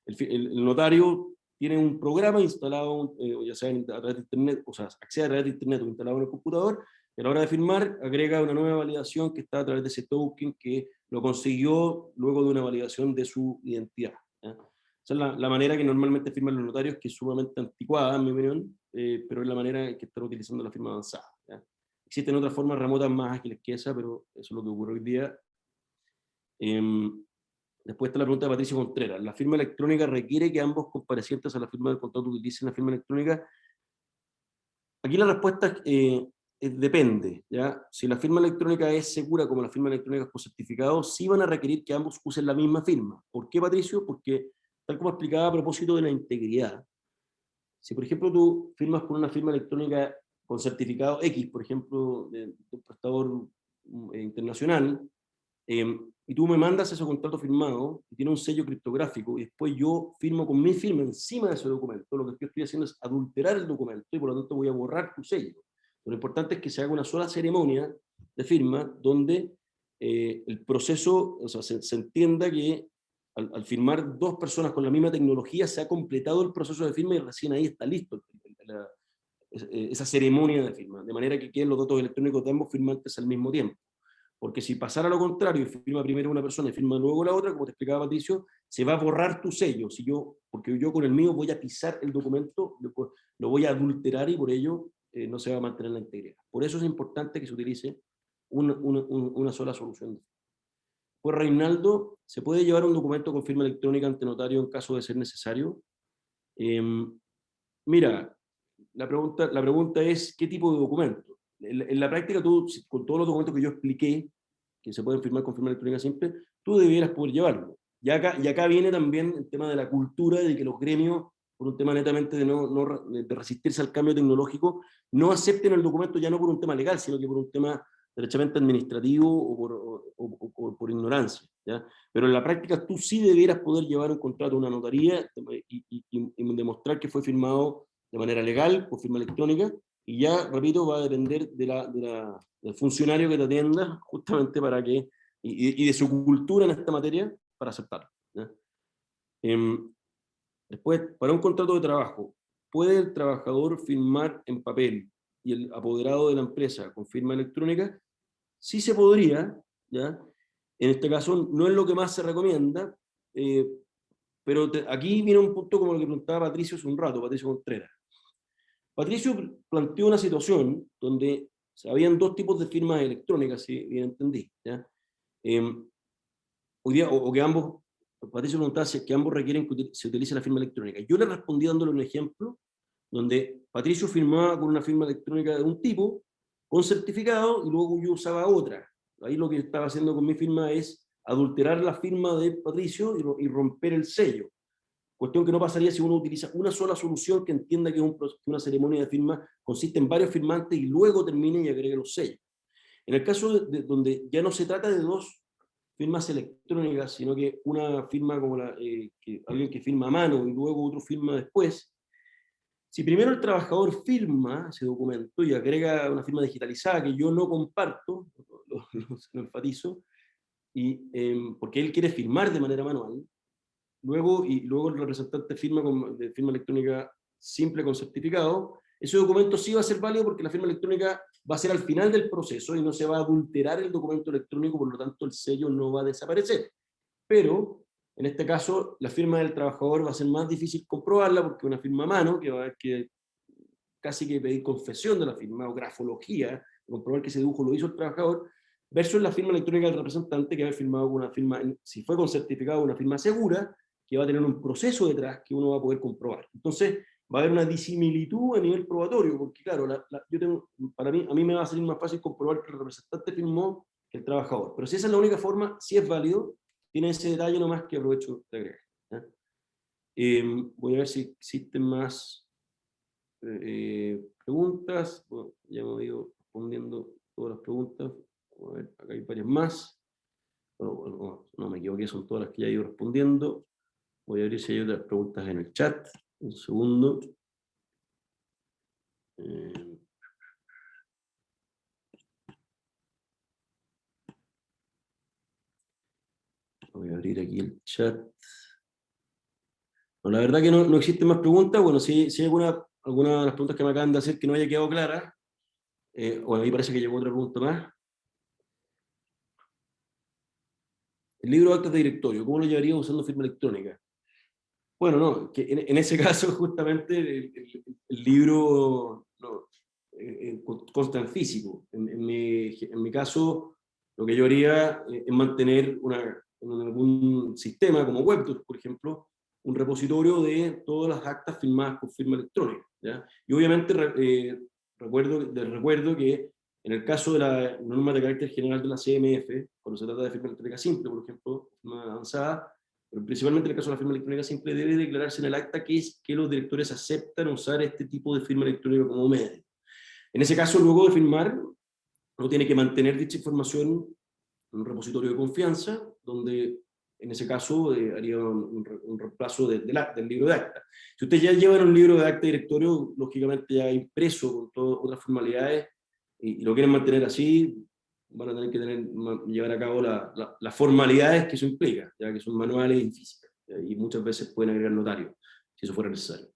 el notario tiene un programa instalado, ya sea a través de Internet, o sea, accede a través de Internet o instalado en el computador, y a la hora de firmar agrega una nueva validación que está a través de ese token que lo consiguió luego de una validación de su identidad. ¿Ya? Esa es la manera que normalmente firman los notarios, que es sumamente anticuada, en mi opinión, pero es la manera que están utilizando la firma avanzada. ¿Ya? Existen otras formas remotas más ágiles que esa, pero eso es lo que ocurre hoy día. Después está la pregunta de Patricio Contreras. ¿La firma electrónica requiere que ambos comparecientes a la firma del contrato utilicen la firma electrónica? Aquí la respuesta depende. ¿Ya? Si la firma electrónica es segura como la firma electrónica con certificado, sí van a requerir que ambos usen la misma firma. ¿Por qué, Patricio? Porque, tal como explicaba a propósito de la integridad, si por ejemplo tú firmas con una firma electrónica con certificado X, por ejemplo, de un prestador internacional, y tú me mandas ese contrato firmado, y tiene un sello criptográfico, y después yo firmo con mi firma encima de ese documento, lo que yo estoy haciendo es adulterar el documento, y por lo tanto voy a borrar tu sello. Lo importante es que se haga una sola ceremonia de firma, donde el proceso, o sea, se entienda que al firmar dos personas con la misma tecnología, se ha completado el proceso de firma y recién ahí está listo esa ceremonia de firma, de manera que queden los datos electrónicos de ambos firmantes al mismo tiempo. Porque si pasara lo contrario, firma primero una persona y firma luego la otra, como te explicaba Patricio, se va a borrar tu sello. Porque yo con el mío voy a pisar el documento, lo voy a adulterar y por ello no se va a mantener la integridad. Por eso es importante que se utilice una sola solución. Pues Reinaldo, ¿se puede llevar un documento con firma electrónica ante notario en caso de ser necesario? Mira, la pregunta es, ¿qué tipo de documento? En la práctica, tú, con todos los documentos que yo expliqué, que se pueden firmar con firma electrónica simple, tú debieras poder llevarlo. Y acá viene también el tema de la cultura, de que los gremios, por un tema netamente de resistirse al cambio tecnológico, no acepten el documento ya no por un tema legal, sino que por un tema derechamente administrativo o por ignorancia. ¿Ya? Pero en la práctica tú sí debieras poder llevar un contrato a una notaría y demostrar que fue firmado de manera legal, por firma electrónica, y ya, repito, va a depender del funcionario que te atienda, justamente para que, y de su cultura en esta materia, para aceptarlo. ¿Ya? Después, para un contrato de trabajo, ¿puede el trabajador firmar en papel y el apoderado de la empresa con firma electrónica? Sí se podría, ¿ya? En este caso no es lo que más se recomienda, eh, pero aquí viene un punto como lo que preguntaba Patricio hace un rato, Patricio Contreras. Patricio planteó una situación donde habían dos tipos de firmas electrónicas, si bien entendí. ¿Ya? Hoy día, o que ambos, Patricio preguntaba si es que ambos requieren que se utilice la firma electrónica. Yo le respondí dándole un ejemplo donde Patricio firmaba con una firma electrónica de un tipo, con certificado, y luego yo usaba otra. Ahí lo que yo estaba haciendo con mi firma es adulterar la firma de Patricio y romper el sello. Cuestión que no pasaría si uno utiliza una sola solución que entienda que una ceremonia de firma consiste en varios firmantes y luego termine y agregue los sellos. En el caso donde ya no se trata de dos firmas electrónicas, sino que una firma como alguien que firma a mano y luego otro firma después, si primero el trabajador firma ese documento y agrega una firma digitalizada que yo no comparto, lo enfatizo, porque él quiere firmar de manera manual, luego el representante firma de firma electrónica simple con certificado, ese documento sí va a ser válido porque la firma electrónica va a ser al final del proceso y no se va a adulterar el documento electrónico, por lo tanto el sello no va a desaparecer. Pero en este caso la firma del trabajador va a ser más difícil comprobarla porque una firma a mano que va a haber que casi que pedir confesión de la firma o grafología, comprobar que ese dibujo lo hizo el trabajador, versus la firma electrónica del representante que había firmado con una firma, si fue con certificado, una firma segura, que va a tener un proceso detrás que uno va a poder comprobar. Entonces, va a haber una disimilitud a nivel probatorio, porque claro, a mí me va a salir más fácil comprobar que el representante firmó que el trabajador. Pero si esa es la única forma, si es válido, tiene ese detalle nomás que aprovecho de agregar. ¿Ya? Voy a ver si existen más preguntas. Bueno, ya me digo respondiendo todas las preguntas. A ver, acá hay varias más. Bueno, no me equivoqué, son todas las que ya he ido respondiendo. Voy a abrir si hay otras preguntas en el chat. Un segundo. Voy a abrir aquí el chat. Bueno, la verdad que no existen más preguntas. Bueno, si hay alguna de las preguntas que me acaban de hacer que no haya quedado clara, bueno, a mí parece que llegó otra pregunta más. El libro de actas de directorio, ¿cómo lo llevaría usando firma electrónica? Bueno, no, que en ese caso justamente el libro no, consta en físico. En mi caso, lo que yo haría es mantener en algún sistema como WebDocs, por ejemplo, un repositorio de todas las actas firmadas con firma electrónica, ¿ya? Y obviamente recuerdo que en el caso de la norma de carácter general de la CMF, cuando se trata de firma electrónica simple, por ejemplo, firma avanzada, pero principalmente en el caso de la firma electrónica simple, debe declararse en el acta que los directores aceptan usar este tipo de firma electrónica como medio. En ese caso, luego de firmar, uno tiene que mantener dicha información en un repositorio de confianza, donde en ese caso haría un reemplazo del libro de acta. Si ustedes ya llevan un libro de acta directorio, lógicamente ya impreso con todas otras formalidades, y lo quieren mantener así, van a tener que llevar a cabo las formalidades que eso implica, ya que son manuales y físicas, y muchas veces pueden agregar notarios, si eso fuera necesario.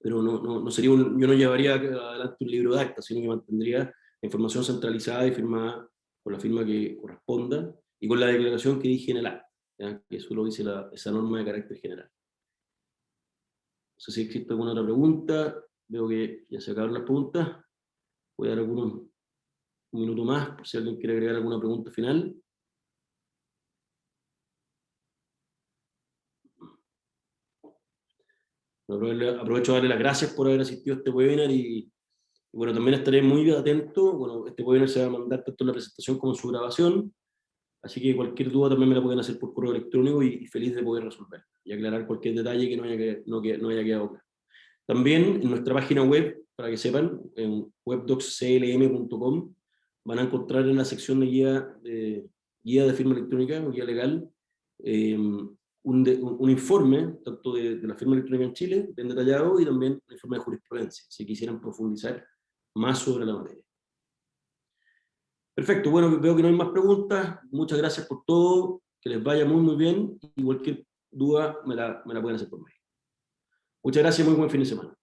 Pero no sería yo no llevaría adelante un libro de acta, sino que mantendría la información centralizada y firmada con la firma que corresponda y con la declaración que dije en el acta, ¿ya? Que eso lo dice esa norma de carácter general. No sé si existe alguna otra pregunta. Veo que ya se acabaron las preguntas. Voy a dar un minuto más por si alguien quiere agregar alguna pregunta final. Aprovecho de darle las gracias por haber asistido a este webinar y bueno, también estaré muy atento. Bueno, este webinar se va a mandar tanto en la presentación como en su grabación, así que cualquier duda también me la pueden hacer por correo electrónico y feliz de poder resolver y aclarar cualquier detalle que no haya quedado claro. También en nuestra página web, para que sepan, en webdocsclm.com, van a encontrar en la sección de guía de firma electrónica o guía legal un informe tanto de la firma electrónica en Chile, bien detallado, y también un informe de jurisprudencia, si quisieran profundizar más sobre la materia. Perfecto, bueno, veo que no hay más preguntas. Muchas gracias por todo, que les vaya muy bien, y cualquier duda me la pueden hacer por mail. Muchas gracias y muy buen fin de semana.